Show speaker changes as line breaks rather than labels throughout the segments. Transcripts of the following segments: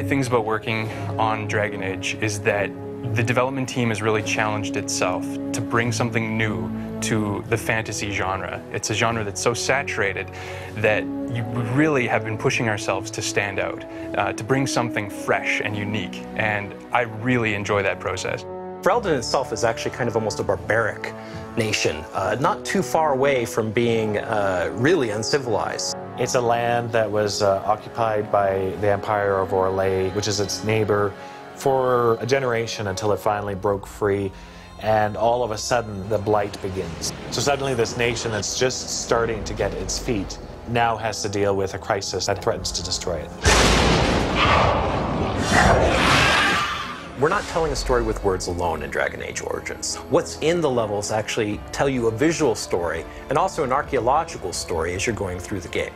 great things about working on Dragon Age is that the development team has really challenged itself to bring something new to the fantasy genre. It's a genre that's so saturated that we really have been pushing ourselves to stand out, to bring something fresh and unique, and I really enjoy that process.
Ferelden itself is actually kind of almost a barbaric nation, not too far away from being really uncivilized.
It's a land that was occupied by the Empire of Orlais, which is its neighbor, for a generation until it finally broke free, and all of a sudden the blight begins. So suddenly this nation that's just starting to get its feet now has to deal with a crisis that threatens to destroy it.
We're not telling a story with words alone in Dragon Age Origins. What's in the levels actually tell you a visual story and also an archaeological story as you're going through the game.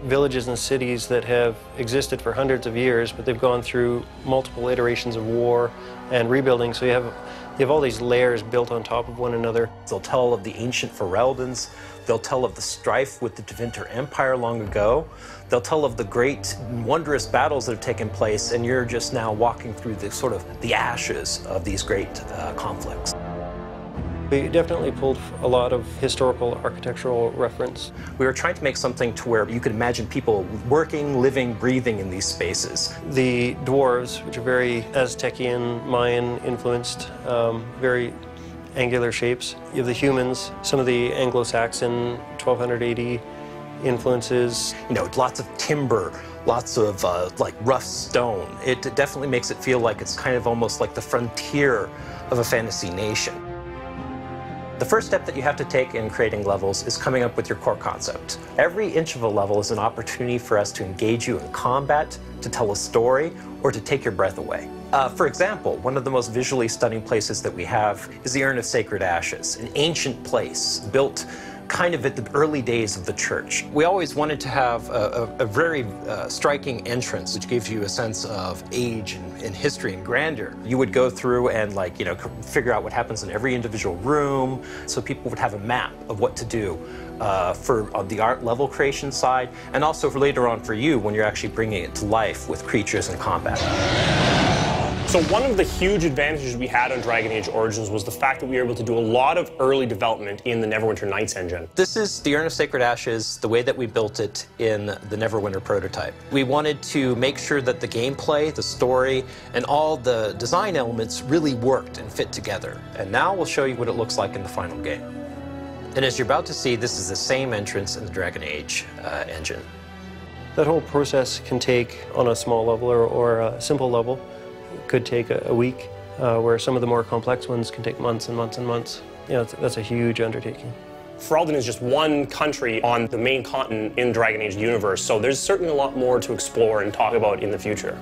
Villages and cities that have existed for hundreds of years, but they've gone through multiple iterations of war and rebuilding, so you have all these layers built on top of one another.
They'll tell of the ancient Fereldans, they'll tell of the strife with the Tevinter Empire long ago, they'll tell of the great, wondrous battles that have taken place, and you're just now walking through the sort of the ashes of these great conflicts.
We definitely pulled a lot of historical architectural reference.
We were trying to make something to where you could imagine people working, living, breathing in these spaces.
The dwarves, which are very Aztecian, Mayan influenced, very angular shapes. You have the humans, some of the Anglo-Saxon 1280 influences.
You know, lots of timber, lots of like rough stone. It definitely makes it feel like it's kind of almost like the frontier of a fantasy nation. The first step that you have to take in creating levels is coming up with your core concept. Every inch of a level is an opportunity for us to engage you in combat, to tell a story, or to take your breath away. For example, one of the most visually stunning places that we have is the Urn of Sacred Ashes, an ancient place built kind of at the early days of the church. We always wanted to have a very striking entrance, which gives you a sense of age and history and grandeur. You would go through and figure out what happens in every individual room, so people would have a map of what to do on the art level creation side, and also for later on for you when you're actually bringing it to life with creatures and combat.
So one of the huge advantages we had on Dragon Age Origins was the fact that we were able to do a lot of early development in the Neverwinter Nights engine.
This is the Urn of Sacred Ashes, the way that we built it in the Neverwinter prototype. We wanted to make sure that the gameplay, the story, and all the design elements really worked and fit together. And now we'll show you what it looks like in the final game. And as you're about to see, this is the same entrance in the Dragon Age engine.
That whole process can take, on a small level or a simple level, could take a week, where some of the more complex ones can take months and months and months. You know, that's a huge undertaking.
Ferelden is just one country on the main continent in Dragon Age universe, so there's certainly a lot more to explore and talk about in the future.